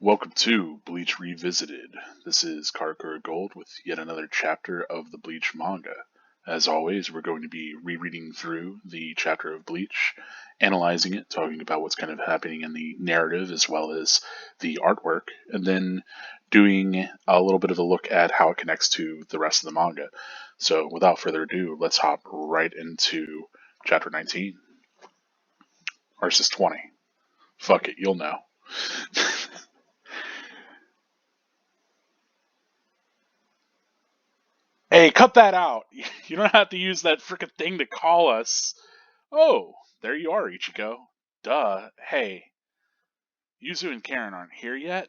Welcome to Bleach Revisited. This is Karakura Gold with yet another chapter of the Bleach manga. As always, we're going to be rereading through the chapter of Bleach, analyzing it, talking about what's kind of happening in the narrative as well as the artwork, and then doing a little bit of a look at how it connects to the rest of the manga. So, without further ado, let's hop right into chapter 19. Versus 20. Fuck it, you'll know. Hey, cut that out. You don't have to use that frickin' thing to call us. Oh, there you are, Ichigo. Duh. Hey, Yuzu and Karen aren't here yet?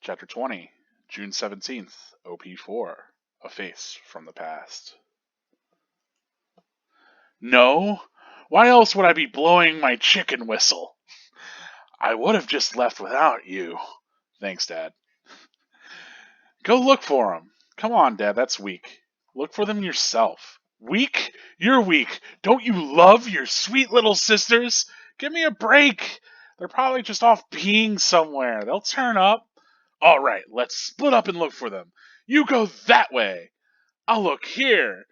Chapter 20, June 17th, OP4. A Face from the Past. No? Why else would I be blowing my chicken whistle? I would have just left without you. Thanks, Dad. Go look for them. Come on, Dad, that's weak. Look for them yourself. Weak? You're weak. Don't you love your sweet little sisters? Give me a break. They're probably just off peeing somewhere. They'll turn up. All right, let's split up and look for them. You go that way. I'll look here.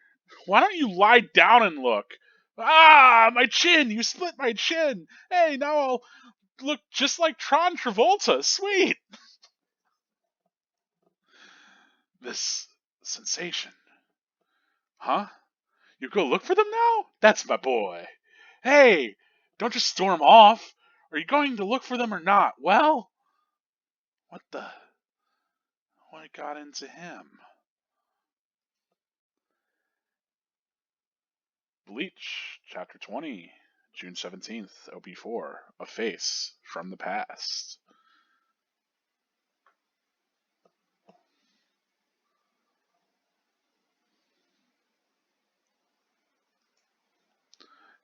Why don't you lie down and look? Ah, my chin. You split my chin. Hey, now I'll look just like Tron Travolta. Sweet. This sensation. Huh? You go look for them now? That's my boy. Hey, don't just storm off. Are you going to look for them or not? Well, what the? What got into him? Bleach, Chapter 20, June 17th, OP4, A Face from the Past.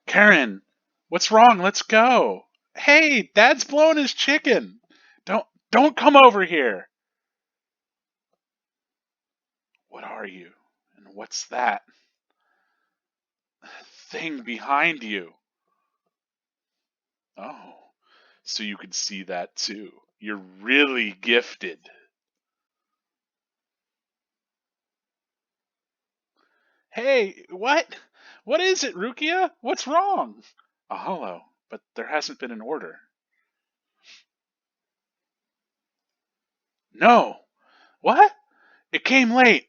Karen, what's wrong? Let's go. Hey, Dad's blowing his chicken. Don't come over here. What are you? And what's that thing behind you? Oh, so you can see that too. You're really gifted. Hey, what? What is it, Rukia? What's wrong? A hollow, but there hasn't been an order. No. What? It came late.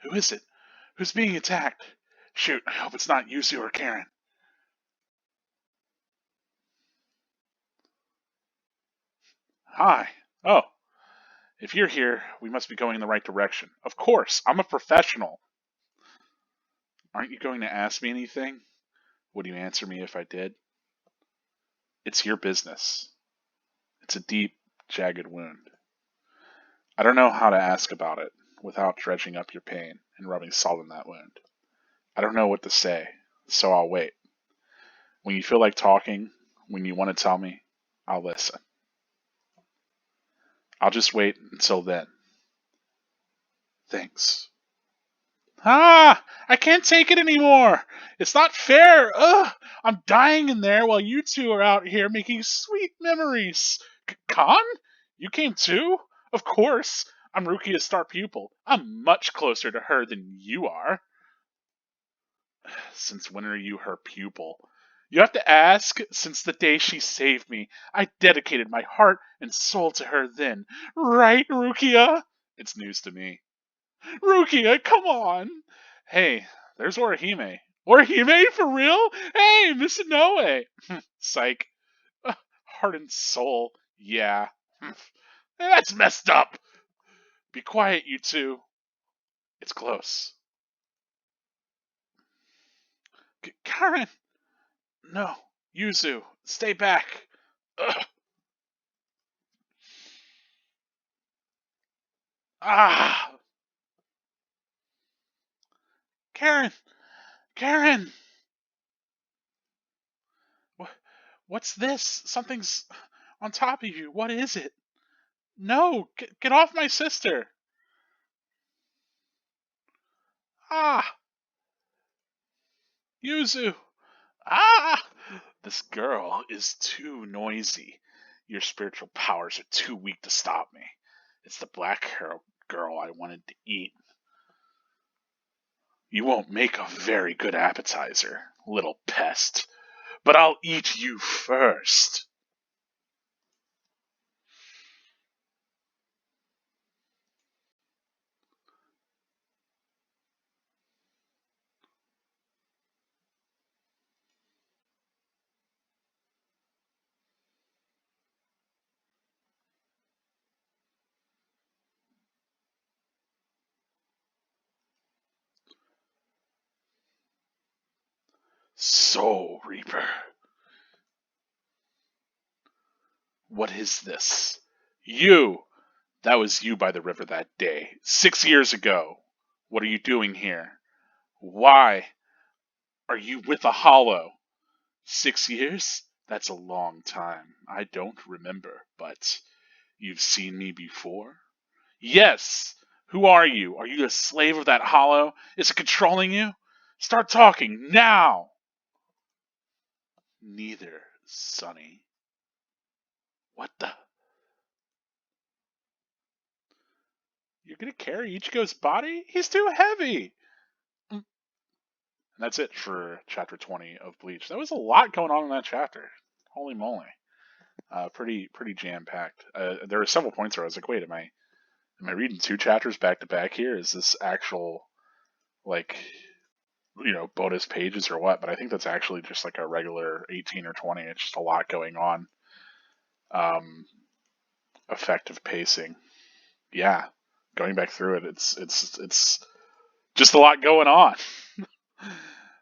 Who is it? Who's being attacked? Shoot, I hope it's not Yuzu or Karen. Hi. Oh, if you're here, we must be going in the right direction. Of course, I'm a professional. Aren't you going to ask me anything? Would you answer me if I did? It's your business. It's a deep, jagged wound. I don't know how to ask about it without dredging up your pain and rubbing salt in that wound. I don't know what to say, so I'll wait. When you feel like talking, when you want to tell me, I'll listen. I'll just wait until then. Thanks. Ah! I can't take it anymore! It's not fair! Ugh! I'm dying in there while you two are out here making sweet memories. Khan? You came too? Of course. I'm Rukia's star pupil. I'm much closer to her than you are. Since when are you her pupil? You have to ask. Since the day she saved me, I dedicated my heart and soul to her then. Right, Rukia? It's news to me. Rukia, come on! Hey, there's Orihime. Orihime, for real? Hey, Miss Inoue! Psych. Heart and soul. Yeah. That's messed up! Be quiet, you two. It's close. Karen! No. Yuzu, stay back. Ugh. Ah! Karen! Karen! What's this? Something's on top of you. What is it? No! Get off my sister! Ah! Yuzu! Ah! This girl is too noisy. Your spiritual powers are too weak to stop me. It's the black girl I wanted to eat. You won't make a very good appetizer, little pest, but I'll eat you first. Soul Reaper. What is this? You! That was you by the river that day, 6 years ago. What are you doing here? Why are you with a hollow? 6 years? That's a long time. I don't remember, but you've seen me before? Yes! Who are you? Are you a slave of that hollow? Is it controlling you? Start talking now! Neither, Sonny. What the? You're gonna carry Ichigo's body? He's too heavy! And that's it for chapter 20 of Bleach. There was a lot going on in that chapter. Holy moly. Pretty jam packed. There were several points where I was like, wait, am I reading two chapters back to back here? Is this actual, like, bonus pages or what? But I think that's actually just like a regular 18 or 20. It's just a lot going on. Effective pacing. Yeah, going back through it, it's just a lot going on.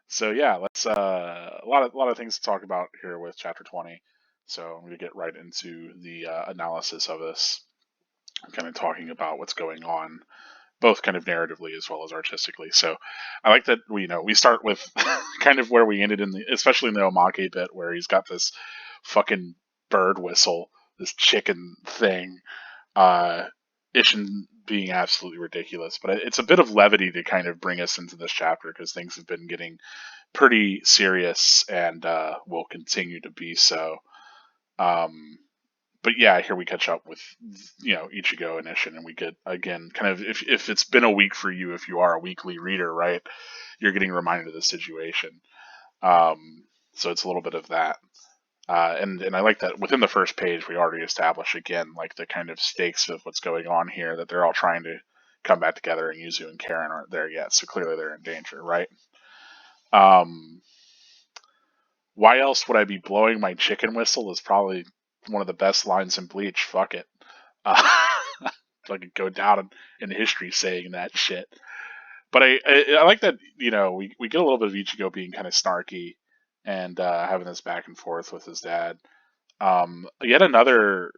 So yeah, let's a lot of things to talk about here with chapter 20. So I'm going to get right into the analysis of this, kind of talking about what's going on, both kind of narratively as well as artistically. So I like that we start with kind of where we ended especially in the Omake bit, where he's got this fucking bird whistle, this chicken thing, Ishin being absolutely ridiculous. But it's a bit of levity to kind of bring us into this chapter, because things have been getting pretty serious and will continue to be so. But yeah, here we catch up with Ichigo and Ishin, and we get again kind of if it's been a week for you, if you are a weekly reader, right, you're getting reminded of the situation. So it's a little bit of that. And I like that within the first page we already establish again like the kind of stakes of what's going on here, that they're all trying to come back together, and Yuzu and Karen aren't there yet, so clearly they're in danger, right? Why else would I be blowing my chicken whistle is probably one of the best lines in Bleach. Fuck it. I could go down in history saying that shit. But I like that, we get a little bit of Ichigo being kind of snarky and having this back and forth with his dad. Yet another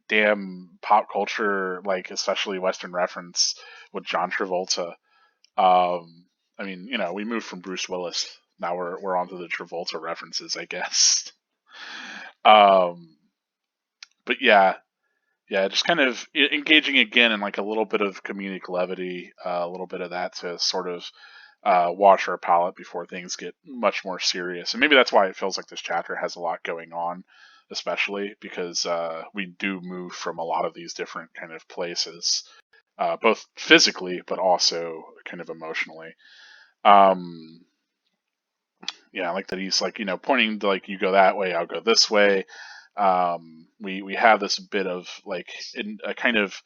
damn pop culture, like especially Western reference with John Travolta. I mean, we moved from Bruce Willis. Now we're onto the Travolta references, I guess. But yeah, just kind of engaging again in like a little bit of comedic levity, a little bit of that to sort of wash our palate before things get much more serious. And maybe that's why it feels like this chapter has a lot going on, especially because we do move from a lot of these different kind of places, both physically but also kind of emotionally. Yeah, I like that he's like, pointing to like, you go that way, I'll go this way. We have this bit of like in a kind of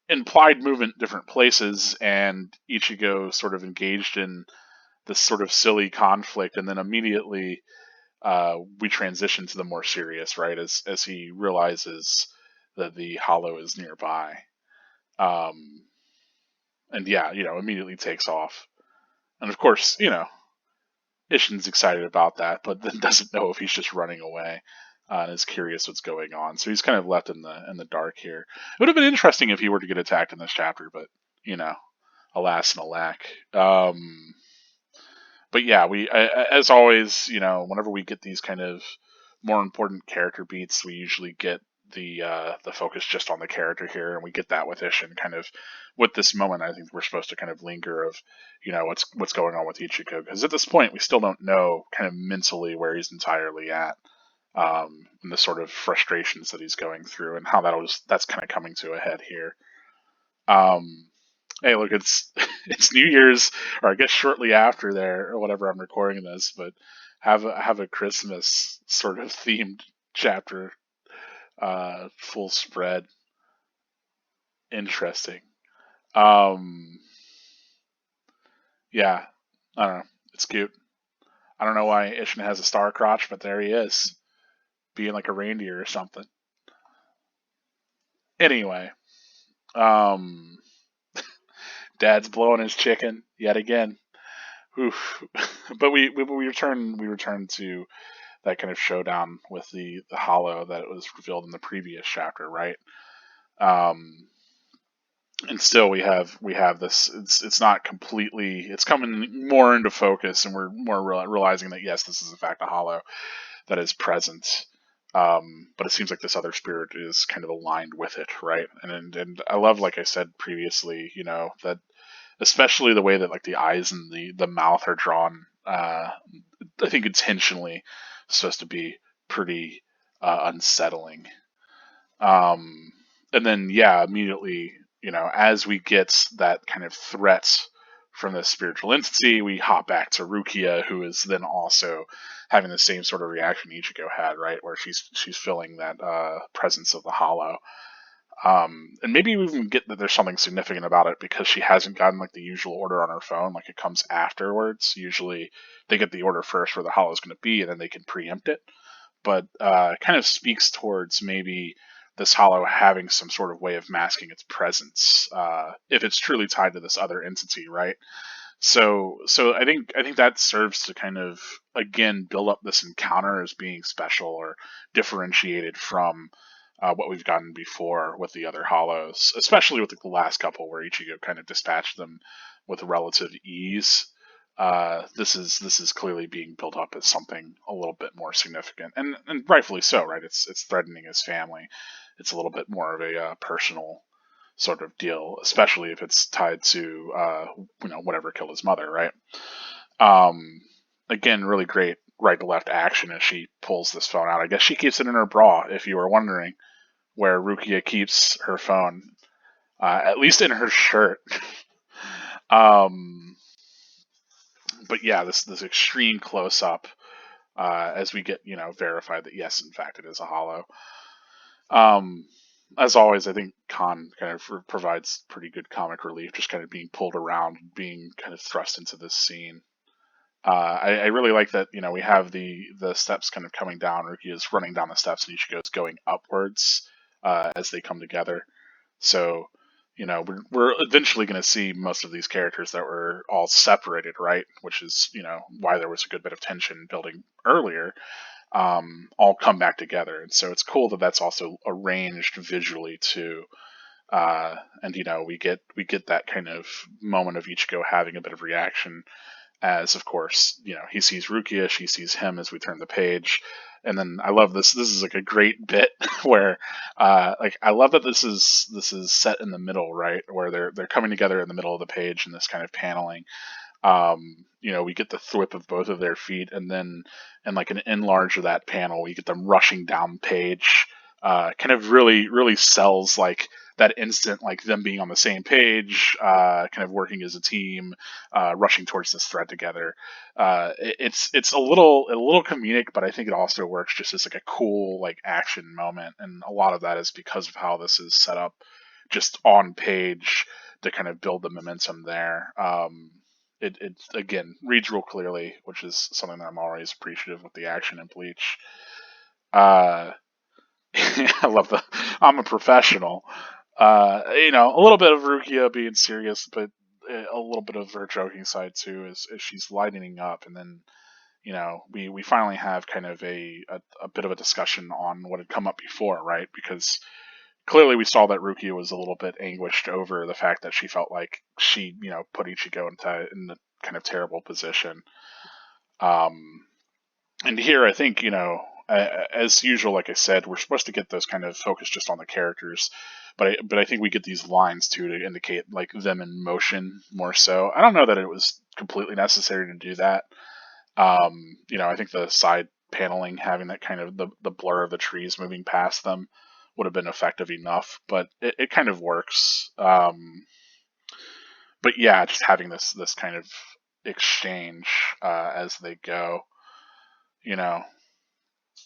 implied movement different places, and Ichigo sort of engaged in this sort of silly conflict, and then immediately we transition to the more serious, right, as he realizes that the hollow is nearby. And yeah, immediately takes off, and of course, Ishin's excited about that, but then doesn't know if he's just running away, and is curious what's going on. So he's kind of left in the dark here. It would have been interesting if he were to get attacked in this chapter, but alas and alack. But yeah, as always, whenever we get these kind of more important character beats, we usually get the focus just on the character here, and we get that with Ishin. Kind of with this moment, I think we're supposed to kind of linger of, what's going on with Ichigo, because at this point we still don't know kind of mentally where he's entirely at. and the sort of frustrations that he's going through, and how that's kind of coming to a head here. Um, hey, look, it's it's New Year's, or I guess shortly after there, or whatever I'm recording this, but have a Christmas sort of themed chapter, full spread. Interesting. Um, yeah, I don't know. It's cute. I don't know why Ishin has a star crotch, but there he is, being like a reindeer or something. Anyway, um, Dad's blowing his chicken yet again. Oof. But we return to that kind of showdown with the hollow that was revealed in the previous chapter, right? Um, and still we have this. It's not completely. It's coming more into focus, and we're more realizing that yes, this is in fact a hollow that is present. But it seems like this other spirit is kind of aligned with it, right? And I love, like I said previously, that especially the way that like the eyes and the mouth are drawn. I think intentionally supposed to be pretty unsettling. Um, and then yeah, immediately, as we get that kind of threat from this spiritual entity, we hop back to Rukia, who is then also having the same sort of reaction Ichigo had, right, where she's feeling that presence of the hollow. And maybe we even get that there's something significant about it because she hasn't gotten like the usual order on her phone, like it comes afterwards. Usually they get the order first where the hollow is going to be, and then they can preempt it. But kind of speaks towards maybe this hollow having some sort of way of masking its presence, if it's truly tied to this other entity, right? So I think that serves to kind of again build up this encounter as being special or differentiated from what we've gotten before with the other hollows, especially with the last couple where Ichigo kind of dispatched them with relative ease. This is clearly being built up as something a little bit more significant, and rightfully so, right? It's threatening his family. It's a little bit more of a personal sort of deal, especially if it's tied to whatever killed his mother, right? Um, Again, really great right to left action as she pulls this phone out. I guess she keeps it in her bra, if you were wondering where Rukia keeps her phone, at least in her shirt. um, but yeah, this extreme close up as we get verified that yes, in fact, it is a hollow. Um, as always, I think Khan kind of provides pretty good comic relief, just kind of being pulled around, being kind of thrust into this scene. I really like that. We have the steps kind of coming down. Ruki is running down the steps, and Ichigo is going upwards as they come together. So, we're eventually going to see most of these characters that were all separated, right? Which is why there was a good bit of tension building earlier, all come back together. And so it's cool that that's also arranged visually too. And we get that kind of moment of Ichigo having a bit of reaction as, of course, he sees Rukia, she sees him as we turn the page. And then I love this. This is like a great bit where, like, I love that this is set in the middle, right, where they're coming together in the middle of the page in this kind of paneling. We get the thwip of both of their feet, and then and like an enlarge of that panel, we get them rushing down page. Kind of really, really sells like that instant, like them being on the same page, kind of working as a team, rushing towards this thread together. It's a little comedic, but I think it also works just as like a cool like action moment, and a lot of that is because of how this is set up, just on page to kind of build the momentum there. It again reads real clearly, which is something that I'm always appreciative with the action in Bleach. Uh, I love the I'm a professional. A little bit of Rukia being serious, but a little bit of her joking side too, as she's lightening up, and then we finally have kind of a bit of a discussion on what had come up before, right? Because clearly we saw that Rukia was a little bit anguished over the fact that she felt like she, put Ichigo in the kind of terrible position. Um, and here I think, as usual, like I said, we're supposed to get those kind of focus just on the characters, but I think we get these lines too to indicate like them in motion more so. I don't know that it was completely necessary to do that. I think the side paneling, having that kind of the blur of the trees moving past them would have been effective enough, but it kind of works. But yeah, just having this kind of exchange as they go, you know,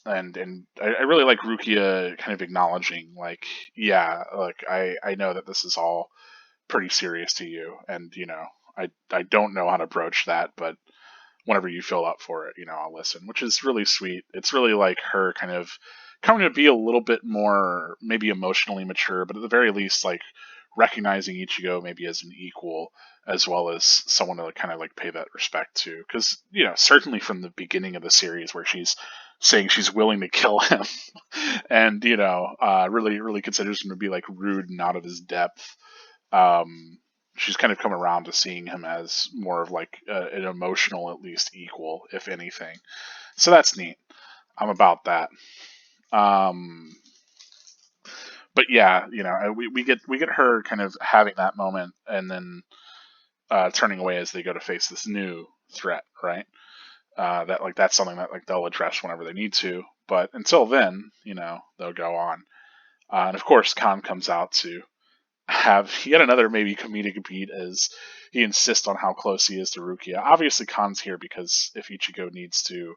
and I really like Rukia kind of acknowledging, like, yeah, like I know that this is all pretty serious to you, and I don't know how to broach that, but whenever you feel up for it, I'll listen, which is really sweet. It's really like her kind of coming to be a little bit more maybe emotionally mature, but at the very least, like recognizing Ichigo maybe as an equal, as well as someone to kind of like pay that respect to. Because, certainly from the beginning of the series where she's saying she's willing to kill him and, really, really considers him to be like rude and out of his depth. She's kind of come around to seeing him as more of like an emotional, at least equal, if anything. So that's neat. I'm about that. Um, but yeah, we get her kind of having that moment, and then turning away as they go to face this new threat, right? That's something that like they'll address whenever they need to. But until then, they'll go on. And of course, Khan comes out to have yet another maybe comedic beat as he insists on how close he is to Rukia. Obviously, Khan's here because if Ichigo needs to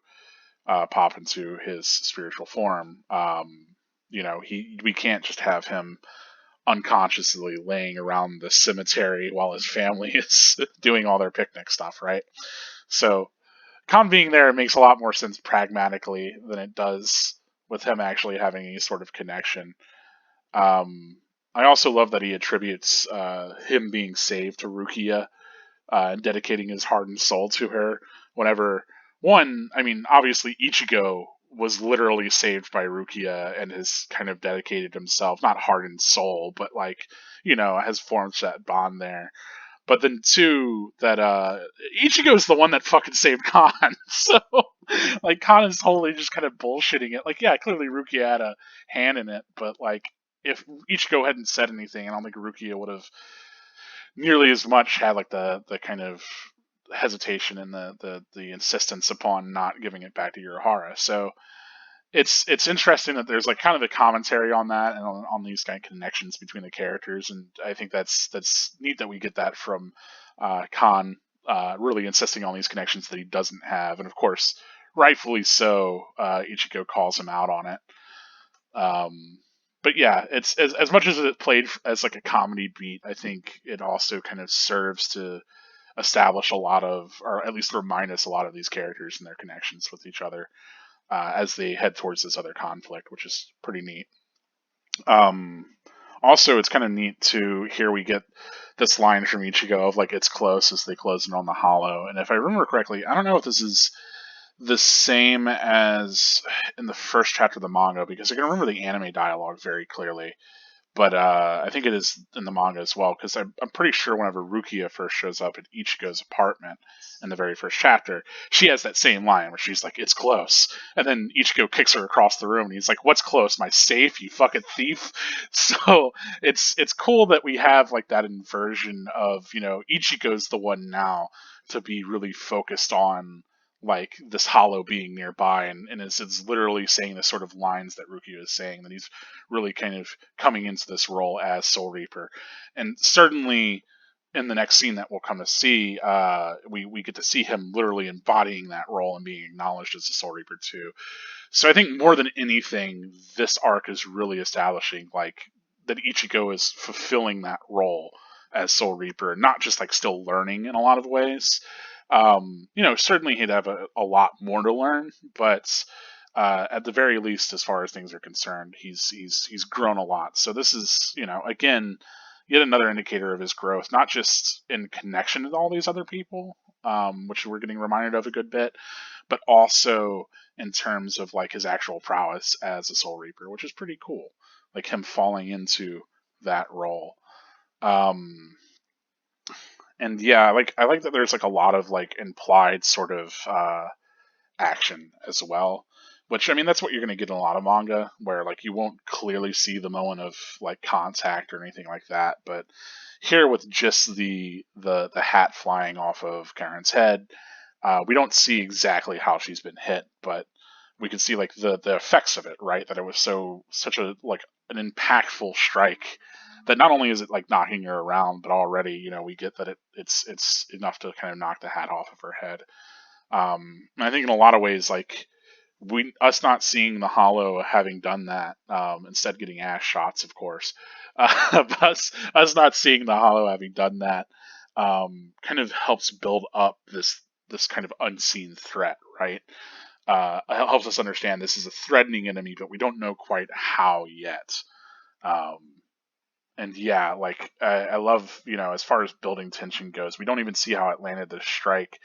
pop into his spiritual form, we can't just have him unconsciously laying around the cemetery while his family is doing all their picnic stuff, right? So Khan being there makes a lot more sense pragmatically than it does with him actually having any sort of connection. I also love that he attributes him being saved to Rukia and dedicating his heart and soul to her. Whenever I mean, obviously Ichigo was literally saved by Rukia and has kind of dedicated himself, not heart and soul, but like, has formed that bond there. But then two, that Ichigo's the one that fucking saved Khan. So like Khan is totally just kind of bullshitting it. Like, yeah, clearly Rukia had a hand in it, but like if Ichigo hadn't said anything, I don't think Rukia would have nearly as much had like the kind of hesitation and the insistence upon not giving it back to Urahara. So it's interesting that there's like kind of a commentary on that and on these kind of connections between the characters, and I think that's neat that we get that from Khan really insisting on these connections that he doesn't have, and of course, rightfully so. Ichigo calls him out on it. But yeah, it's as much as it played as like a comedy beat, I think it also kind of serves to establish a lot of, or at least remind us a lot of these characters and their connections with each other as they head towards this other conflict, which is pretty neat. Um, Also, it's kind of neat to hear we get this line from Ichigo of like, "It's close," as they close in on the hollow. And if I remember correctly, I don't know if this is the same as in the first chapter of the manga, because I can remember the anime dialogue very clearly. But I think it is in the manga as well, because I'm pretty sure whenever Rukia first shows up at Ichigo's apartment in the very first chapter, she has that same line where she's like, "It's close," and then Ichigo kicks her across the room, and he's like, "What's close? My safe, you fucking thief!" So it's cool that we have like that inversion of Ichigo's the one now to be really focused on like this hollow being nearby, and it's literally saying the sort of lines that Rukia is saying, that he's really kind of coming into this role as Soul Reaper. And certainly in the next scene that we'll come to see, we get to see him literally embodying that role and being acknowledged as a Soul Reaper too. So I think more than anything, this arc is really establishing like that Ichigo is fulfilling that role as Soul Reaper, not just like still learning in a lot of ways. Certainly he'd have a lot more to learn, but at the very least, as far as things are concerned, he's grown a lot. So this is, again, yet another indicator of his growth, not just in connection with all these other people, which we're getting reminded of a good bit, but also in terms of like his actual prowess as a Soul Reaper, which is pretty cool. Like him falling into that role. Um, and yeah, like I like that there's like a lot of like implied sort of action as well. Which, I mean, that's what you're going to get in a lot of manga, where like you won't clearly see the moment of like contact or anything like that. But here, with just the hat flying off of Karen's head, we don't see exactly how she's been hit, but we could see like the effects of it, right? That it was such a like an impactful strike that not only is it like knocking her around, but already we get that it's enough to kind of knock the hat off of her head. And I think in a lot of ways, like us not seeing the Hollow having done that, instead getting ass shots, of course, but us not seeing the Hollow having done that, kind of helps build up this kind of unseen threat, right? It helps us understand this is a threatening enemy, but we don't know quite how yet. Um, and yeah, like I love, as far as building tension goes, we don't even see how it landed the strike,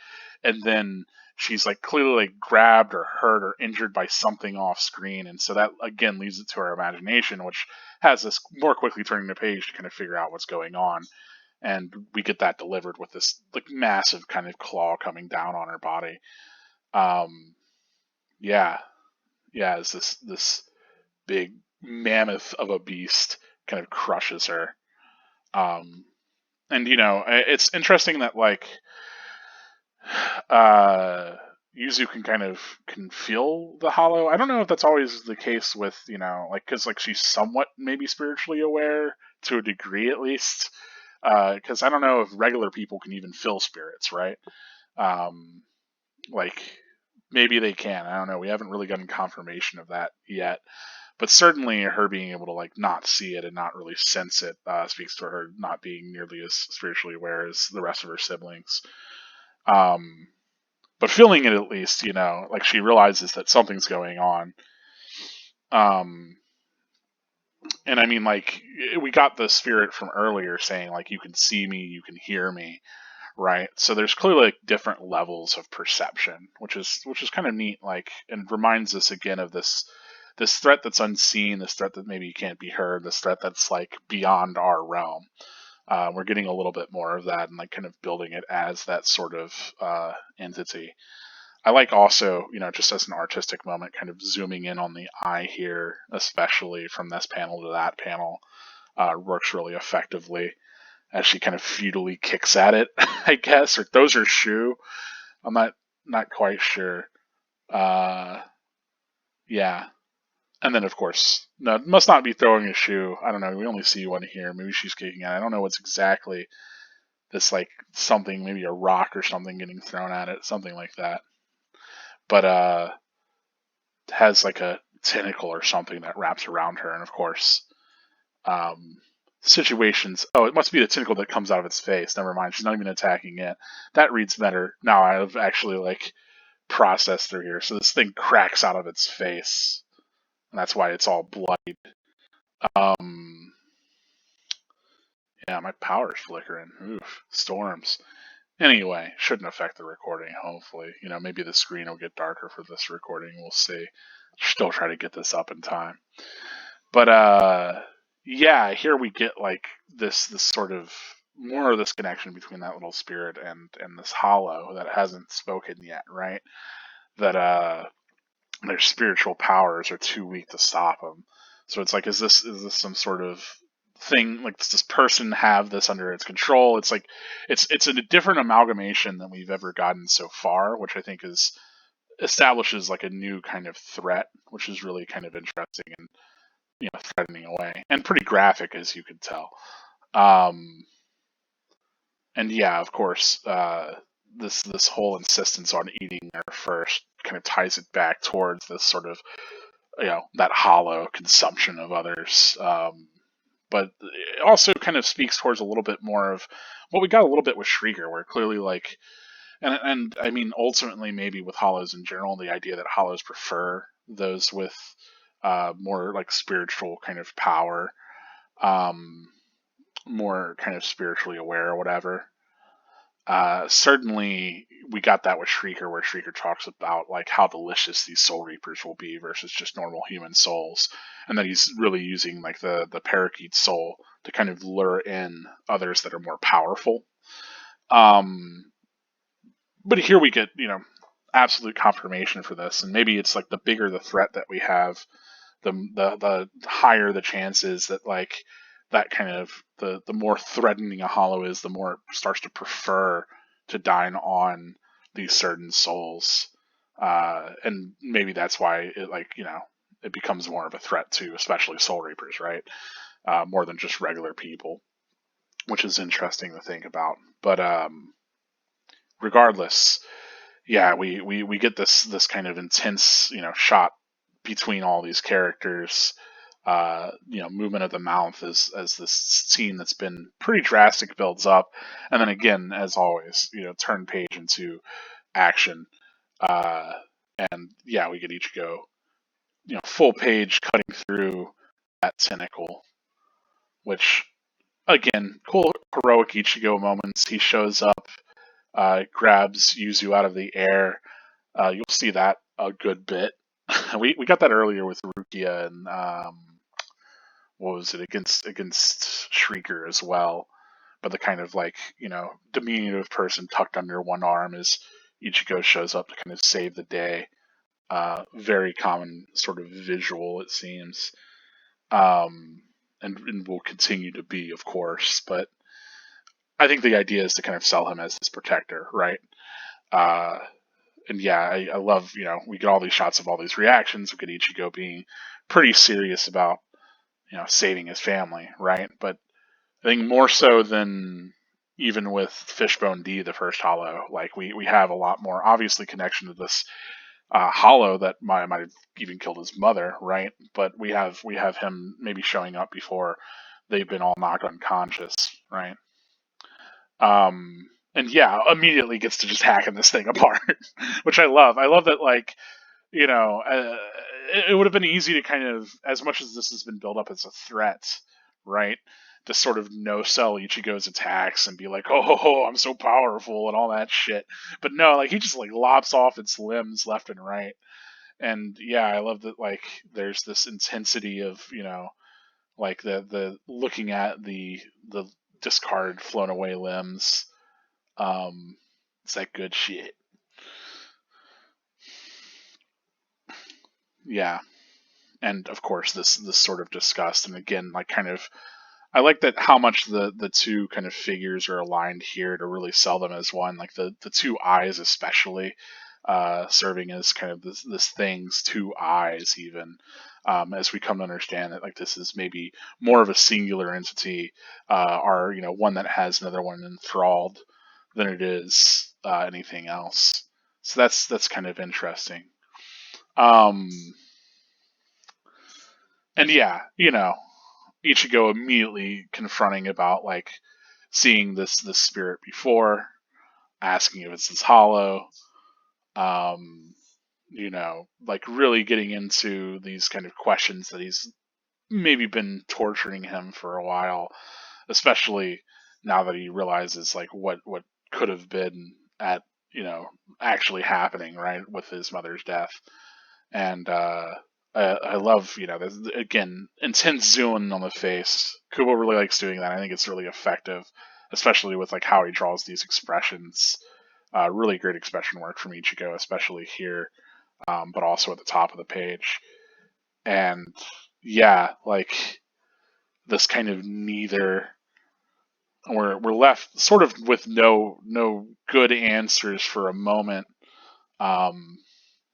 and then she's like clearly like grabbed or hurt or injured by something off screen, and so that again leads it to our imagination, which has us more quickly turning the page to kind of figure out what's going on, and we get that delivered with this like massive kind of claw coming down on her body. Um, yeah, yeah, as this big mammoth of a beast kind of crushes her. Um, and it's interesting that like uh, Yuzu can feel the Hollow. I don't know if that's always the case with like because like she's somewhat maybe spiritually aware to a degree at least. Because I don't know if regular people can even feel spirits, right? Um, like maybe they can. I don't know. We haven't really gotten confirmation of that yet. But certainly her being able to like not see it and not really sense it speaks to her not being nearly as spiritually aware as the rest of her siblings. Um, but feeling it at least, like she realizes that something's going on. Um, and I mean, like we got the spirit from earlier saying like you can see me, you can hear me, right? So there's clearly like different levels of perception, which is kind of neat. Like, and reminds us again of this threat that's unseen, this threat that maybe can't be heard, this threat that's like beyond our realm. We're getting a little bit more of that and like kind of building it as that sort of entity. I like also, just as an artistic moment, kind of zooming in on the eye here, especially from this panel to that panel, works really effectively as she kind of futilely kicks at it, I guess, or throws her shoe. I'm not quite sure. Uh, yeah, and then, of course, no, it must not be throwing a shoe. I don't know. We only see one here. Maybe she's kicking at it. I don't know what's exactly this, like something, maybe a rock or something getting thrown at it, something like that. But it has like a tentacle or something that wraps around her, and of course, um, situations. Oh, it must be the tentacle that comes out of its face. Never mind. She's not even attacking it. That reads better. Now I've actually like processed through here. So this thing cracks out of its face, and that's why it's all bloody. Um, Yeah, my power's flickering. Oof, storms. Anyway, shouldn't affect the recording, hopefully. Maybe the screen will get darker for this recording. We'll see. Still try to get this up in time. But yeah, here we get like this sort of more of this connection between that little spirit and this Hollow that hasn't spoken yet, right? That their spiritual powers are too weak to stop them. So it's like, is this some sort of thing? Like, does this person have this under its control? It's like, it's a different amalgamation than we've ever gotten so far, which I think establishes like a new kind of threat, which is really kind of interesting and threatening away and pretty graphic as you can tell. Um, and yeah, of course, this whole insistence on eating there first kind of ties it back towards this sort of that hollow consumption of others. But it also kind of speaks towards a little bit more of what we got a little bit with Shrieker, where clearly like, and I mean ultimately maybe with hollows in general, the idea that hollows prefer those with more like spiritual kind of power, um, more kind of spiritually aware or whatever. Certainly, we got that with Shrieker, where Shrieker talks about like how delicious these Soul Reapers will be versus just normal human souls, and that he's really using like the parakeet soul to kind of lure in others that are more powerful. Um, but here we get absolute confirmation for this, and maybe it's like the bigger the threat that we have, the higher the chances that like that kind of the more threatening a hollow is, the more it starts to prefer to dine on these certain souls. And maybe that's why it, like, it becomes more of a threat to especially Soul Reapers, right? More than just regular people, which is interesting to think about. But regardless, yeah, we get this kind of intense, shot between all these characters. Movement of the mouth as this scene that's been pretty drastic builds up, and then again, as always, turn page into action. Uh, and yeah, we get Ichigo, full page cutting through that tentacle, which again, cool heroic Ichigo moments. He shows up, grabs Yuzu out of the air. You'll see that a good bit. we got that earlier with Rukia and what was it, against Shrieker as well. But the kind of like, diminutive person tucked under one arm as Ichigo shows up to kind of save the day. Very common sort of visual, it seems. And will continue to be, of course. But I think the idea is to kind of sell him as this protector, right? Uh, and yeah, I love, we get all these shots of all these reactions. We get Ichigo being pretty serious about, saving his family, right? But I think more so than even with Fishbone D, the first hollow, like we have a lot more obviously connection to this hollow that might have even killed his mother, right? But we have him maybe showing up before they've been all knocked unconscious, right? And yeah, immediately gets to just hacking this thing apart, which I love. I love that, like, it would have been easy to kind of, as much as this has been built up as a threat, right? To sort of no sell Ichigo's attacks and be like, oh, I'm so powerful and all that shit. But no, like, he just like lops off its limbs left and right. And yeah, I love that, like, there's this intensity of, like the looking at the discarded flown away limbs. It's that good shit. Yeah. And of course this sort of disgust, and again, like, kind of, I like that how much the two kind of figures are aligned here to really sell them as one, like the two eyes especially, serving as kind of this thing's two eyes, even, as we come to understand that, like, this is maybe more of a singular entity, or one that has another one enthralled, than it is anything else. So that's kind of interesting. um and yeah, Ichigo immediately confronting about, like, seeing this spirit before, asking if it's his hollow, um, like, really getting into these kind of questions that he's maybe been torturing him for a while, especially now that he realizes, like, what could have been at, actually happening, right, with his mother's death. And I love, there's, again, intense zoom on the face. Kubo really likes doing that. I think it's really effective, especially with, like, how he draws these expressions. Really great expression work from Ichigo, especially here, but also at the top of the page. And yeah, like, this kind of neither. We're left sort of with no good answers for a moment. Um,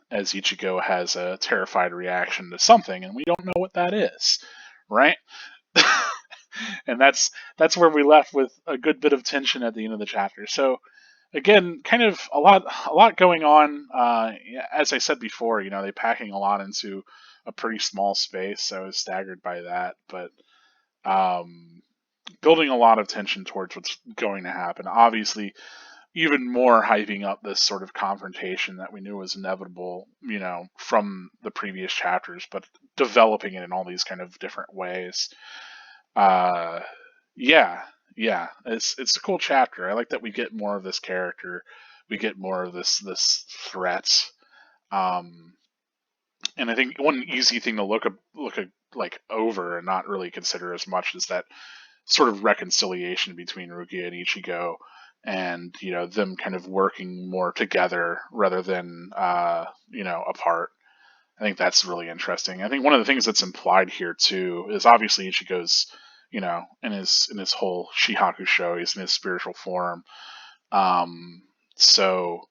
as Ichigo has a terrified reaction to something, and we don't know what that is, right? And that's where we left with a good bit of tension at the end of the chapter. So again, kind of a lot going on. As I said before, they packing a lot into a pretty small space, so I was staggered by that. But um, building a lot of tension towards what's going to happen. Obviously, even more hyping up this sort of confrontation that we knew was inevitable, from the previous chapters, but developing it in all these kind of different ways. Uh, yeah, yeah, it's a cool chapter. I like that we get more of this character, we get more of this threat. Um, and I think one easy thing to like over and not really consider as much is that sort of reconciliation between Rukia and Ichigo, and them kind of working more together rather than apart. I think that's really interesting. I think one of the things that's implied here too is obviously Ichigo's, in his whole Shihaku show, he's in his spiritual form. Um, so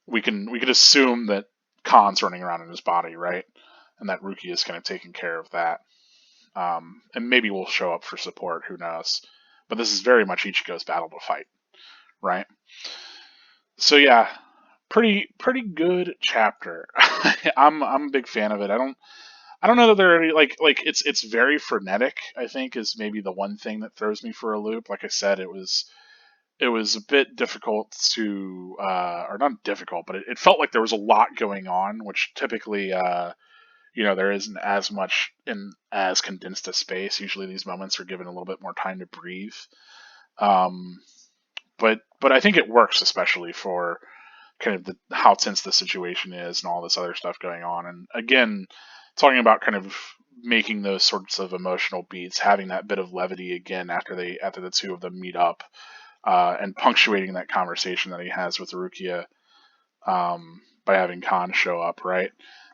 we could assume that Khan's running around in his body, right? And that Rukia is kind of taking care of that. And maybe will show up for support, who knows? But this is very much Ichigo's battle to fight, right? So yeah, pretty good chapter. I'm a big fan of it. I don't know that there are any, it's very frenetic. I think is maybe the one thing that throws me for a loop. Like I said, it was a bit difficult to or not difficult, but it felt like there was a lot going on, which typically there isn't as much in as condensed a space. Usually these moments are given a little bit more time to breathe. Um, but I think it works, especially for kind of how tense the situation is and all this other stuff going on. And again, talking about kind of making those sorts of emotional beats, having that bit of levity again after the two of them meet up, and punctuating that conversation that he has with Rukia, by having Khan show up, right?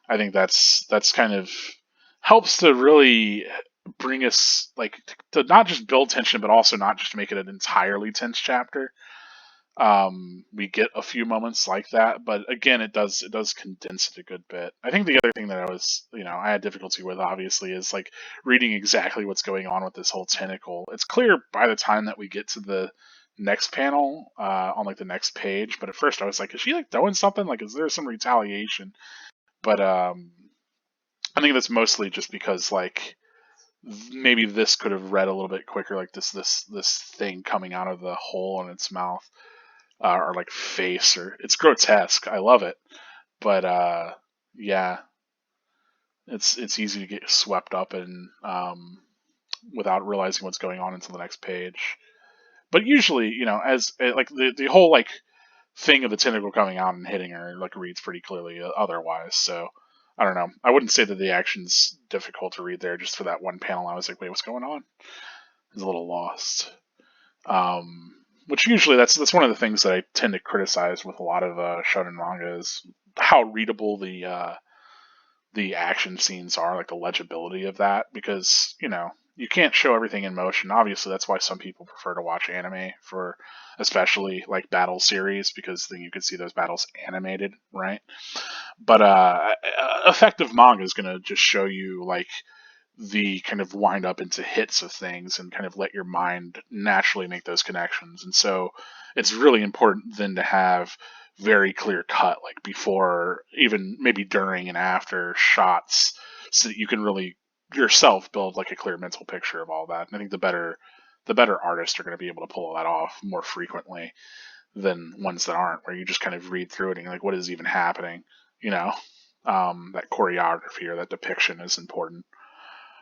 I think that's kind of helps to really bring us to not just build tension, but also not just make it an entirely tense chapter. We get a few moments like that, but again, it does condense it a good bit. I think the other thing that I had difficulty with, obviously, is like reading exactly what's going on with this whole tentacle. It's clear by the time that we get to the next panel, on like the next page, but at first I was like, is she like doing something? Like, is there some retaliation? But I think that's mostly just because like maybe this could have read a little bit quicker, like this thing coming out of the hole in its mouth, or like face, or it's grotesque. I love it, but yeah, it's easy to get swept up in, without realizing what's going on until the next page. But usually, as like the whole like thing of the tentacle coming out and hitting her like reads pretty clearly, otherwise. So I don't know. I wouldn't say that the action's difficult to read there. Just for that one panel, I was like, wait, what's going on? I was a little lost. Which usually that's one of the things that I tend to criticize with a lot of shonen manga is how readable the action scenes are, like the legibility of that, because you can't show everything in motion. Obviously, that's why some people prefer to watch anime for, especially like battle series, because then you can see those battles animated, right? But effective manga is going to just show you like the kind of wind up into hits of things and kind of let your mind naturally make those connections. And so it's really important then to have very clear cut, like before, even maybe during and after shots, so that you can really yourself build like a clear mental picture of all that. And I think the better artists are going to be able to pull that off more frequently than ones that aren't, where you just kind of read through it and you're like, what is even happening? That choreography or that depiction is important.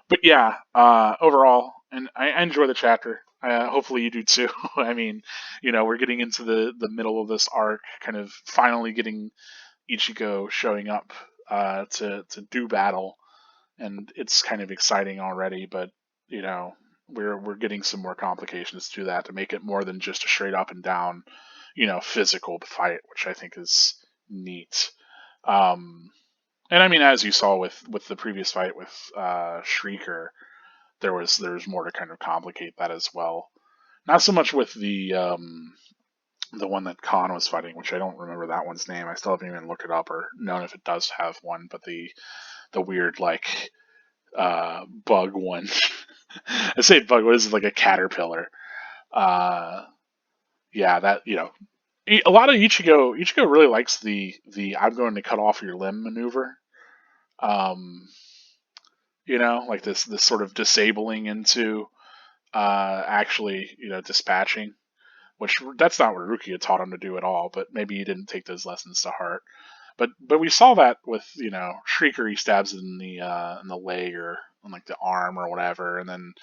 But yeah, overall, and I enjoy the chapter. Hopefully you do too. I mean, we're getting into the middle of this arc, kind of finally getting Ichigo showing up, to do battle, and it's kind of exciting already. But we're getting some more complications to that to make it more than just a straight up and down, physical fight, which I think is neat. Um, and I mean, as you saw with the previous fight with Shrieker, there's more to kind of complicate that as well. Not so much with the one that Khan was fighting, which I don't remember that one's name. I still haven't even looked it up or known if it does have one. But the weird like bug one. I say bug. What is it, like a caterpillar? Uh, yeah, that a lot of Ichigo really likes the I'm going to cut off your limb maneuver. Um, like this sort of disabling into actually dispatching, which that's not what Rukia taught him to do at all. But maybe he didn't take those lessons to heart. But we saw that with Shrieker. He stabs it in the leg or on like the arm or whatever, and then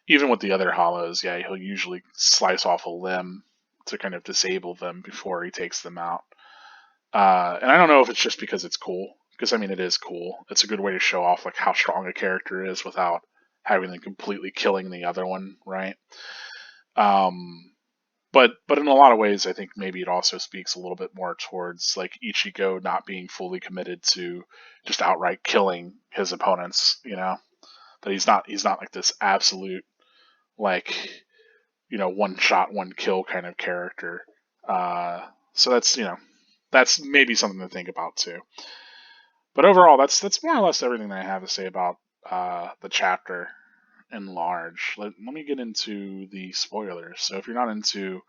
even with the other hollows, yeah, he'll usually slice off a limb to kind of disable them before he takes them out. And I don't know if it's just because it's cool, because I mean it is cool. It's a good way to show off like how strong a character is without having them completely killing the other one, right? Um, but in a lot of ways, I think maybe it also speaks a little bit more towards like Ichigo not being fully committed to just outright killing his opponents. That he's not like this absolute like one shot one kill kind of character. So that's maybe something to think about too. But overall, that's more or less everything that I have to say about the chapter in large. Let me get into the spoilers. So if you're not into,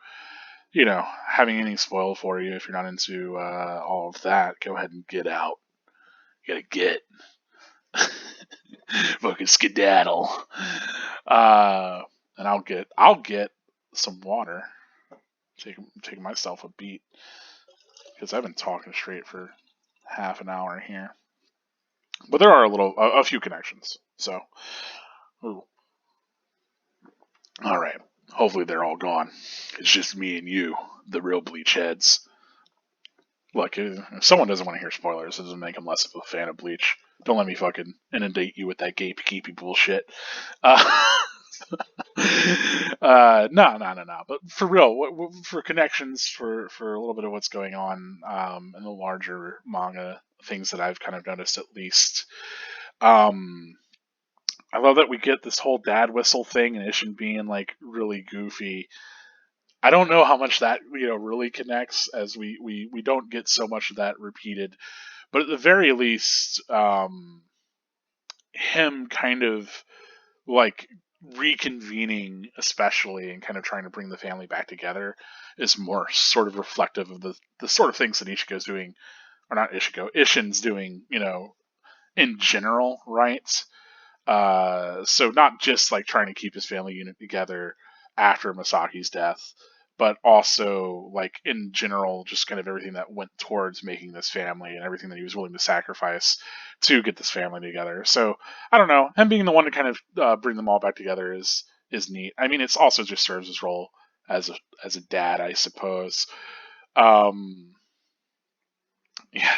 having any spoiled for you, if you're not into all of that, go ahead and get out. You gotta get. Fucking skedaddle. And I'll get some water. Take myself a beat because I've been talking straight for half an hour here. But there are a few connections. So, ooh. All right. Hopefully they're all gone. It's just me and you, the real Bleach heads. Look, if someone doesn't want to hear spoilers, it doesn't make them less of a fan of Bleach. Don't let me fucking inundate you with that gatekeepy bullshit. Uh, no. But for real, for connections, for a little bit of what's going on in the larger manga, things that I've kind of noticed at least. I love that we get this whole dad whistle thing and Ishin being like really goofy. I don't know how much that really connects, as we don't get so much of that repeated, but at the very least, him kind of like reconvening, especially, and kind of trying to bring the family back together, is more sort of reflective of the sort of things that Ichigo's doing, or not Ichigo, Ishin's doing, in general, right? So not just like trying to keep his family unit together after Masaki's death, but also like in general, just kind of everything that went towards making this family and everything that he was willing to sacrifice to get this family together. So I don't know, him being the one to kind of bring them all back together is neat. I mean, it's also just serves his role as a dad, I suppose. Um, yeah,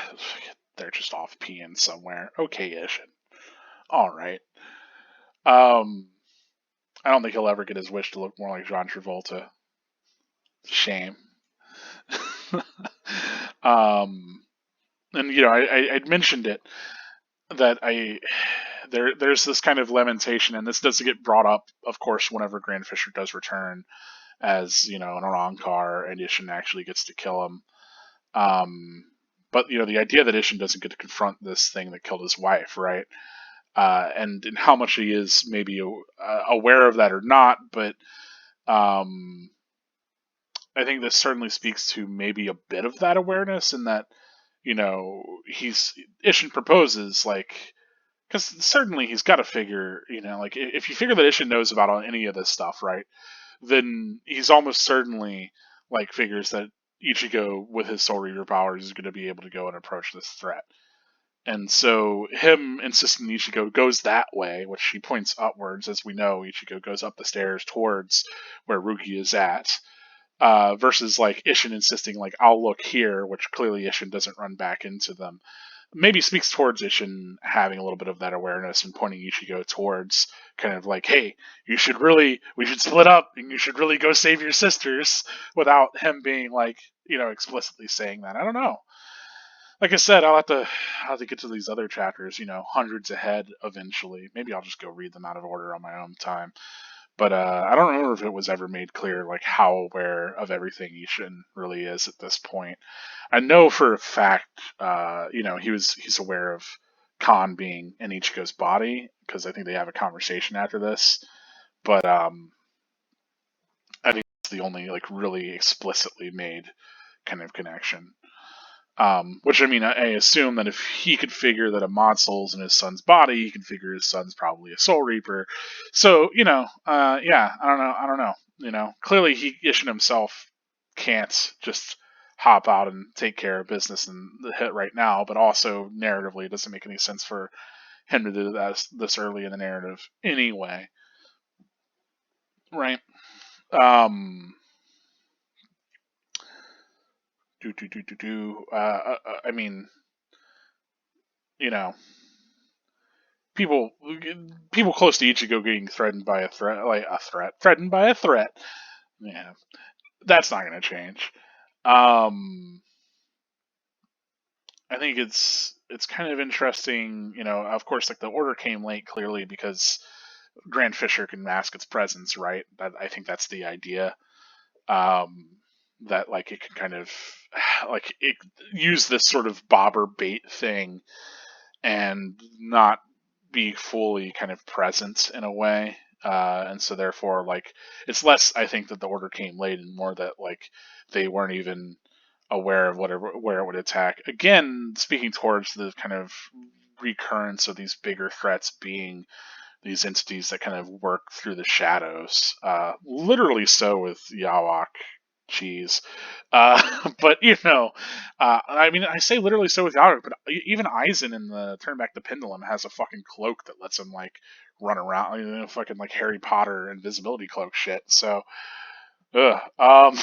they're just off peeing somewhere. Okay, Ishin. All right. Um, I don't think he'll ever get his wish to look more like John Travolta. Shame. um, and I'd mentioned it that there's this kind of lamentation, and this does get brought up, of course, whenever Grand Fisher does return as an Arankar, and Ishin actually gets to kill him. But the idea that Ishin doesn't get to confront this thing that killed his wife, right? And how much he is maybe aware of that or not, but um, I think this certainly speaks to maybe a bit of that awareness, in that he's Ishin proposes, like, because certainly he's got to figure, like, if you figure that Ishin knows about any of this stuff, right, then he's almost certainly like figures that Ichigo with his Soul Reaver powers is going to be able to go and approach this threat. And so him insisting Ichigo goes that way, which he points upwards, as we know Ichigo goes up the stairs towards where Ruki is at, versus like Ishin insisting like I'll look here, which clearly Ishin doesn't run back into them. Maybe speaks towards Ishin having a little bit of that awareness and pointing Ichigo towards kind of like, hey, we should split up and you should really go save your sisters, without him being like, explicitly saying that. I don't know. Like I said, I'll have to get to these other chapters, hundreds ahead eventually. Maybe I'll just go read them out of order on my own time. But I don't remember if it was ever made clear like how aware of everything Ishin really is at this point. I know for a fact, he's aware of Khan being in Ichigo's body, because I think they have a conversation after this. But I think it's the only like really explicitly made kind of connection. Which, I mean, I assume that if he could figure that a mod soul's in his son's body, he can figure his son's probably a soul reaper. So, yeah, I don't know. Clearly Ishin himself can't just hop out and take care of business in the hit right now, but also narratively it doesn't make any sense for him to do that this early in the narrative anyway. Right? Um, I mean, you know, people people close to Ichigo getting threatened by threatened by a threat. Yeah, that's not going to change. Um, I think it's kind of interesting. Of course, like the order came late, clearly because Grand Fisher can mask its presence, right? I think that's the idea. Um, that like it can kind of like it use this sort of bobber bait thing and not be fully kind of present in a way. And so therefore, like, it's less, I think, that the order came late and more that, like, they weren't even aware of whatever where it would attack. Again, speaking towards the kind of recurrence of these bigger threats being these entities that kind of work through the shadows. Literally so with Yawok cheese. But I mean, I say literally so with Yawok, but even Aizen in the Turn Back the Pendulum has a fucking cloak that lets him like run around, fucking like Harry Potter invisibility cloak shit. So, ugh.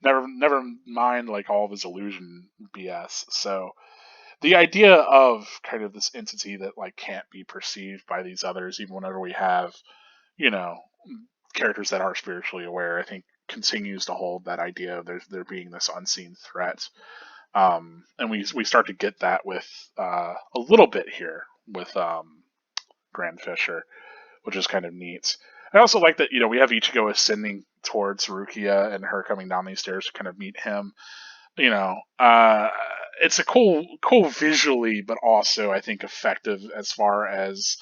Never mind like all of his illusion BS. So the idea of kind of this entity that like can't be perceived by these others, even whenever we have, you know, characters that are spiritually aware, I think continues to hold that idea of there being this unseen threat. And we start to get that with a little bit here with Grand Fisher, which is kind of neat. I also like that we have Ichigo ascending towards Rukia and her coming down these stairs to kind of meet him. you know, uh, it's a cool visually, but also I think effective as far as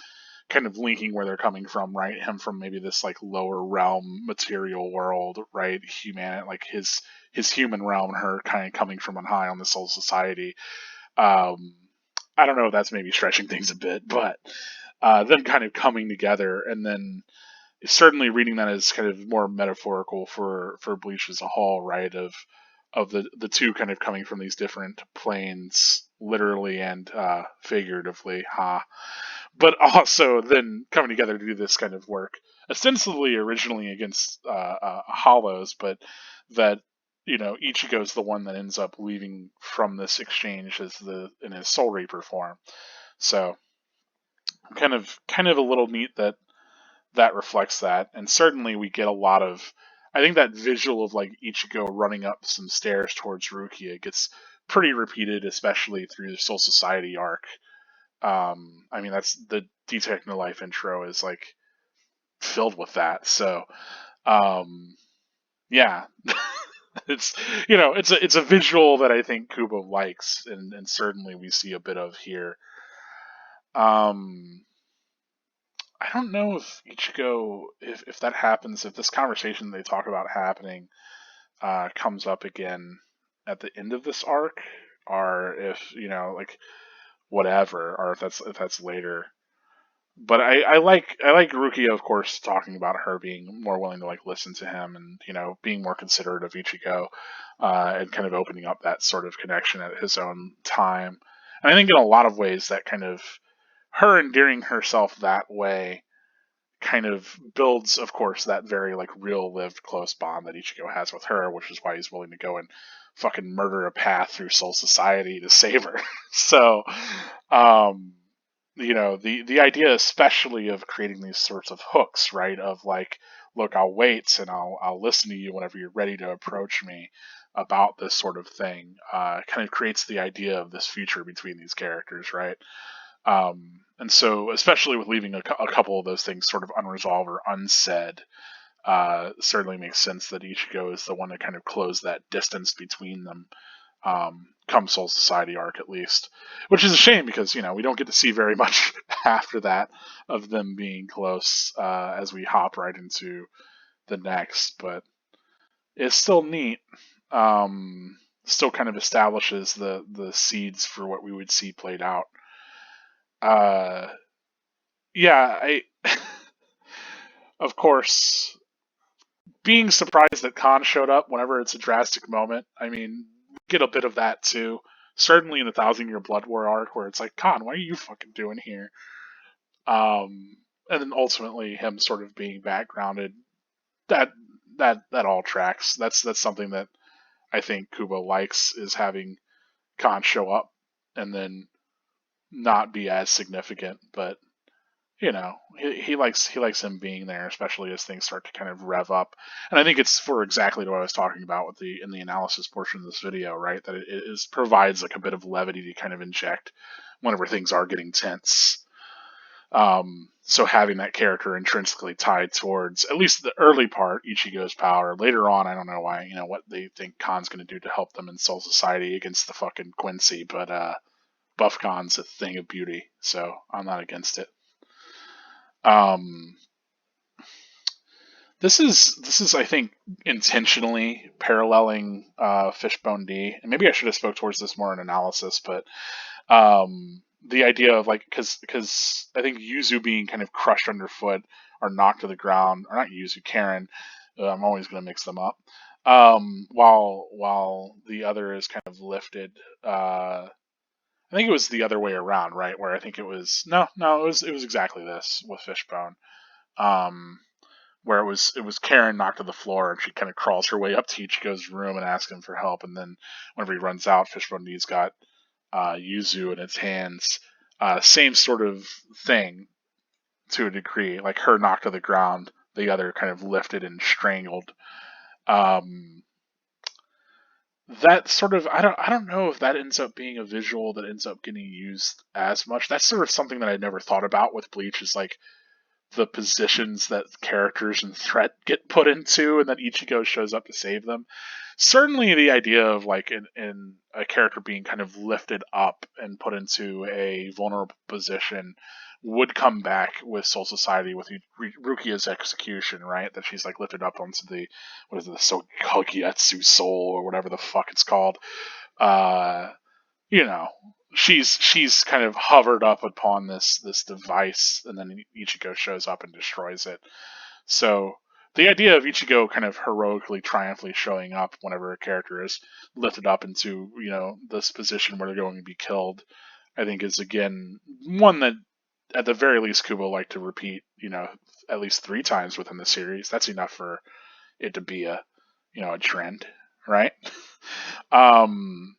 kind of linking where they're coming from, right? Him from maybe this like lower realm material world, right? Human, like his human realm, and her kind of coming from on high on the Soul Society. Um, I don't know if that's maybe stretching things a bit, but them kind of coming together, and then certainly reading that as kind of more metaphorical for Bleach as a whole, right? Of the two kind of coming from these different planes, literally and figuratively, but also then coming together to do this kind of work, ostensibly originally against Hollows, but that Ichigo's the one that ends up leaving from this exchange as in his Soul Reaper form. So kind of a little neat that reflects that, and certainly we get a lot of. I think that visual of like Ichigo running up some stairs towards Rukia gets pretty repeated, especially through the Soul Society arc. I mean, that's the Detect No Life intro is like filled with that. So, um, yeah, it's a visual that I think Kubo likes, and certainly we see a bit of here. Um, I don't know if Ichigo, if that happens, if this conversation they talk about happening comes up again at the end of this arc, or if like whatever, or if that's later. But I like Rukia, of course, talking about her being more willing to like listen to him, and being more considerate of Ichigo, and kind of opening up that sort of connection at his own time. And I think in a lot of ways that kind of her endearing herself that way kind of builds, of course, that very like real lived close bond that Ichigo has with her, which is why he's willing to go and fucking murder a path through Soul Society to save her. So, um, the idea, especially of creating these sorts of hooks, right? Of like, look, I'll wait and I'll listen to you whenever you're ready to approach me about this sort of thing. Kind of creates the idea of this future between these characters, right? And so, especially with leaving a couple of those things sort of unresolved or unsaid, certainly makes sense that Ichigo is the one to kind of close that distance between them, come Soul Society arc at least. Which is a shame because, we don't get to see very much after that of them being close as we hop right into the next, but it's still neat. Still kind of establishes the seeds for what we would see played out. Uh, yeah, of course, being surprised that Khan showed up whenever it's a drastic moment. I mean, we get a bit of that too. Certainly in the Thousand Year Blood War arc, where it's like, Khan, what are you fucking doing here? And then ultimately him sort of being backgrounded. That that all tracks. That's something that I think Kubo likes, is having Khan show up and then not be as significant, but he likes him being there, especially as things start to kind of rev up. And I think it's for exactly what I was talking about with in the analysis portion of this video, right? That it provides like a bit of levity to kind of inject whenever things are getting tense. So having that character intrinsically tied towards at least the early part, Ichigo's power. Later on, I don't know why, what they think Khan's going to do to help them in Soul Society against the fucking Quincy, but BuffCon's a thing of beauty, so I'm not against it. Um, this is I think intentionally paralleling Fishbone D, and maybe I should have spoke towards this more in analysis, but the idea of like because I think Yuzu being kind of crushed underfoot or knocked to the ground, or not Yuzu, Karen. I'm always going to mix them up. While the other is kind of lifted. I think it was the other way around, right? Where I think it was no, it was exactly this with Fishbone. Um, where it was Karen knocked to the floor and she kind of crawls her way up to Ichigo's room and asks him for help, and then whenever he runs out, Fishbone D's got Yuzu in its hands. Same sort of thing to a degree, like her knocked to the ground, the other kind of lifted and strangled. Um, that sort of I don't know if that ends up being a visual that ends up getting used as much. That's sort of something that I never thought about with Bleach, is like the positions that characters and threat get put into, and that Ichigo shows up to save them. Certainly, the idea of like in a character being kind of lifted up and put into a vulnerable position would come back with Soul Society with Rukia's execution, right? That she's like lifted up onto the what is it, the Sokagetsu soul or whatever the fuck it's called. Uh, you know, she's kind of hovered up upon this device, and then Ichigo shows up and destroys it. So the idea of Ichigo kind of heroically, triumphantly showing up whenever a character is lifted up into this position where they're going to be killed, I think is again one that at the very least Kubo like to repeat, at least 3 times within the series. That's enough for it to be a trend, right? um,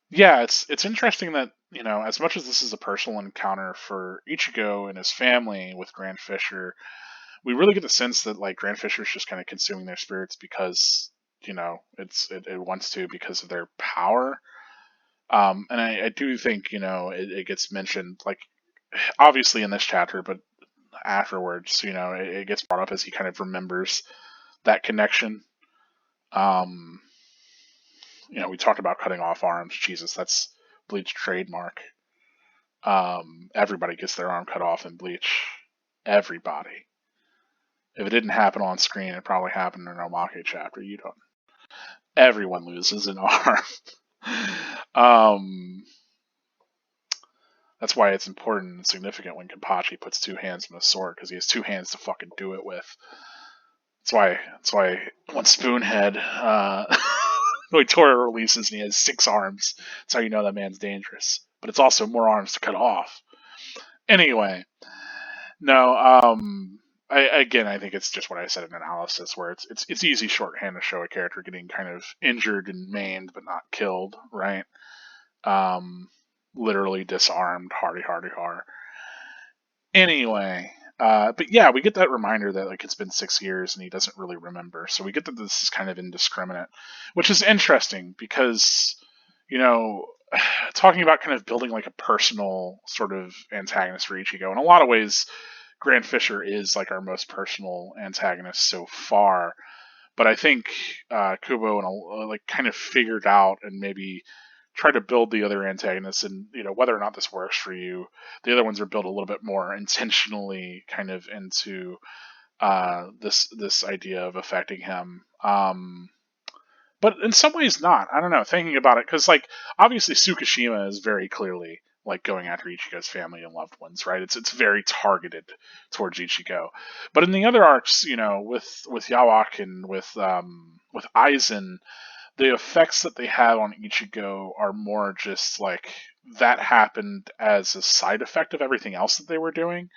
yeah, it's interesting that as much as this is a personal encounter for Ichigo and his family with Grand Fisher, we really get the sense that like Grand Fisher's just kind of consuming their spirits because it wants to, because of their power. And I do think it gets mentioned, like obviously in this chapter, but afterwards, it gets brought up as he kind of remembers that connection. Um, we talked about cutting off arms. Jesus, that's Bleach trademark. Everybody gets their arm cut off in Bleach. Everybody. If it didn't happen on screen, it probably happened in an Omake chapter. You don't. Everyone loses an arm. That's why it's important and significant when Kenpachi puts 2 hands on a sword, because he has 2 hands to fucking do it with. That's why when Spoonhead Noitora releases and he has 6 arms, that's how you know that man's dangerous. But it's also more arms to cut off. Anyway, no, I think it's just what I said in analysis, where it's easy shorthand to show a character getting kind of injured and maimed but not killed, right? Literally disarmed, hardy. Anyway, but yeah, we get that reminder that like it's been 6 years and he doesn't really remember. So we get that this is kind of indiscriminate, which is interesting because, talking about kind of building like a personal sort of antagonist for Ichigo. In a lot of ways, Grand Fisher is like our most personal antagonist so far. But I think Kubo like kind of figured out and maybe try to build the other antagonists, and whether or not this works for you, the other ones are built a little bit more intentionally kind of into this idea of affecting him, but in some ways not. I don't know, thinking about it, because like obviously Tsukishima is very clearly like going after Ichigo's family and loved ones, right? It's very targeted towards Ichigo. But in the other arcs, with Yawak and with Aizen, the effects that they have on Ichigo are more just like that happened as a side effect of everything else that they were doing.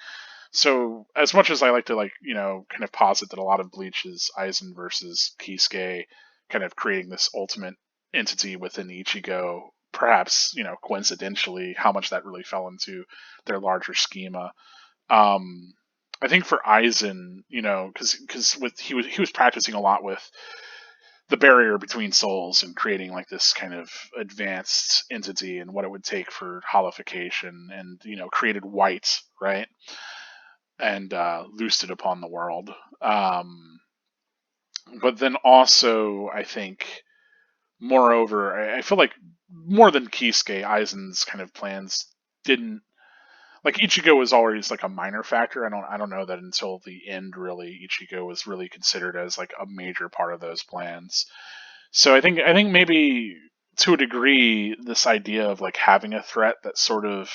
So as much as I like to kind of posit that a lot of Bleach is Aizen versus Kisuke kind of creating this ultimate entity within Ichigo, perhaps, coincidentally, how much that really fell into their larger schema. I think for Aizen, because with he was practicing a lot with the barrier between souls and creating like this kind of advanced entity and what it would take for holification, and created white, right, and loosed it upon the world. But then also I think moreover I feel like more than Kisuke, Aizen's kind of plans didn't, like, Ichigo was always like a minor factor. I don't know that until the end really Ichigo was really considered as like a major part of those plans. So I think maybe to a degree this idea of like having a threat that sort of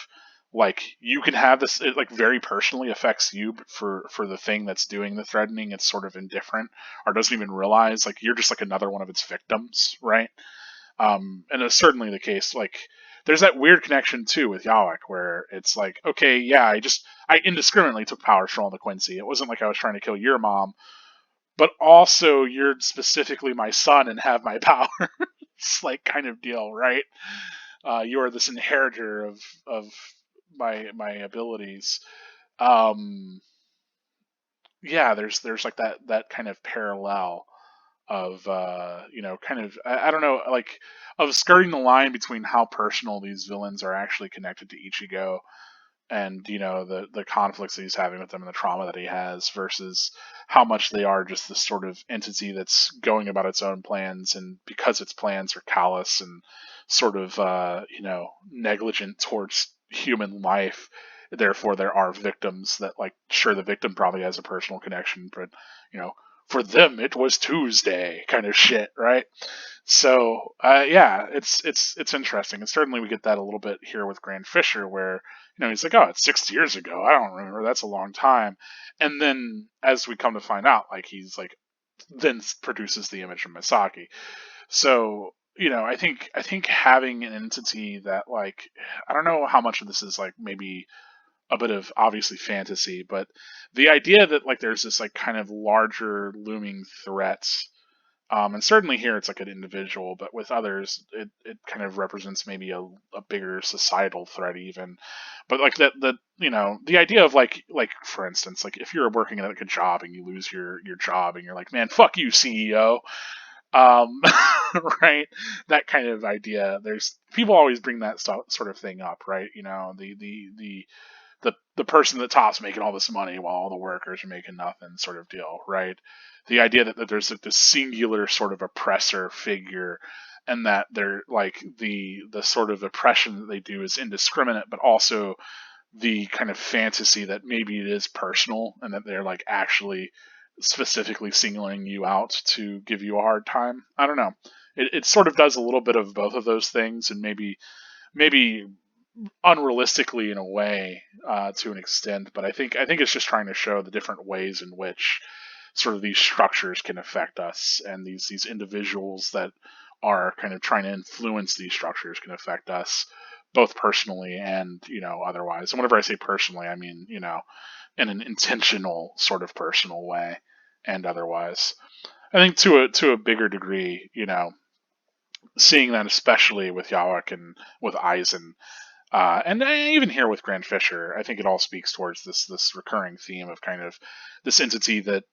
like you can have this, it like very personally affects you, but for the thing that's doing the threatening it's sort of indifferent or doesn't even realize like you're just like another one of its victims, right? And it's certainly the case. Like, there's that weird connection too with Yawak, where it's like, okay, yeah, I indiscriminately took power from the Quincy. It wasn't like I was trying to kill your mom, but also you're specifically my son and have my power. It's like kind of deal, right? You are this inheritor of my abilities. Um, yeah, there's like that kind of parallel of kind of I don't know, like of skirting the line between how personal these villains are actually connected to Ichigo and the conflicts that he's having with them and the trauma that he has versus how much they are just this sort of entity that's going about its own plans, and because its plans are callous and sort of negligent towards human life, therefore there are victims that, like, sure, the victim probably has a personal connection, but you know for them it was Tuesday kind of shit, right? So yeah, it's interesting, and certainly we get that a little bit here with Grand Fisher, where he's like, oh, it's 6 years ago. I don't remember. That's a long time. And then as we come to find out, like he's like then produces the image of Misaki. So I think having an entity that, like, I don't know how much of this is like maybe a bit of obviously fantasy, but the idea that like there's this like kind of larger looming threat, and certainly here it's like an individual, but with others, it kind of represents maybe a bigger societal threat even. But like the idea of like for instance, like if you're working at like a job and you lose your job and you're like, man, fuck you, CEO. Um, right? That kind of idea. There's people always bring that sort of thing up, right? The person at the top's making all this money while all the workers are making nothing, sort of deal, right? The idea that there's like this singular sort of oppressor figure, and that they're like the sort of oppression that they do is indiscriminate, but also the kind of fantasy that maybe it is personal and that they're like actually specifically singling you out to give you a hard time. I don't know. It sort of does a little bit of both of those things, and maybe unrealistically in a way, to an extent, but I think it's just trying to show the different ways in which sort of these structures can affect us, and these individuals that are kind of trying to influence these structures can affect us both personally and otherwise. And whenever I say personally, I mean in an intentional sort of personal way and otherwise. I think to a bigger degree, seeing that especially with Yawak and with Aizen, and even here with Grand Fisher, I think it all speaks towards this recurring theme of kind of this entity that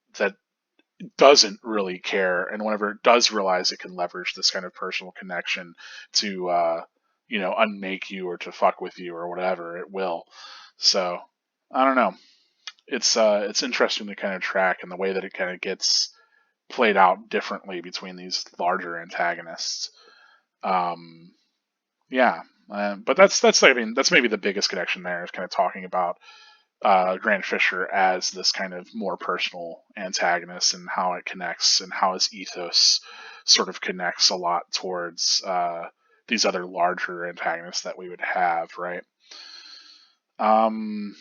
doesn't really care, and whenever it does realize it can leverage this kind of personal connection to unmake you or to fuck with you or whatever, it will. So I don't know. It's interesting to kind of track, and the way that it kind of gets played out differently between these larger antagonists. Um, yeah, but that's I mean that's maybe the biggest connection there, is kind of talking about Grand Fisher as this kind of more personal antagonist, and how it connects, and how his ethos sort of connects a lot towards these other larger antagonists that we would have, right? Um,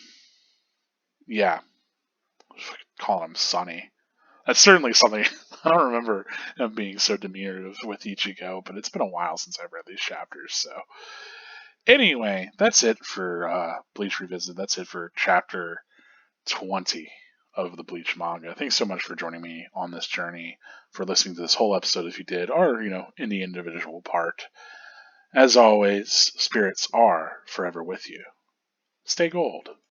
yeah, call him Sonny. That's certainly something I don't remember him being so diminutive with Ichigo, but it's been a while since I've read these chapters. So anyway, that's it for Bleach Revisited. That's it for chapter 20 of the Bleach manga. Thanks so much for joining me on this journey, for listening to this whole episode if you did, or in the individual part. As always, spirits are forever with you. Stay gold.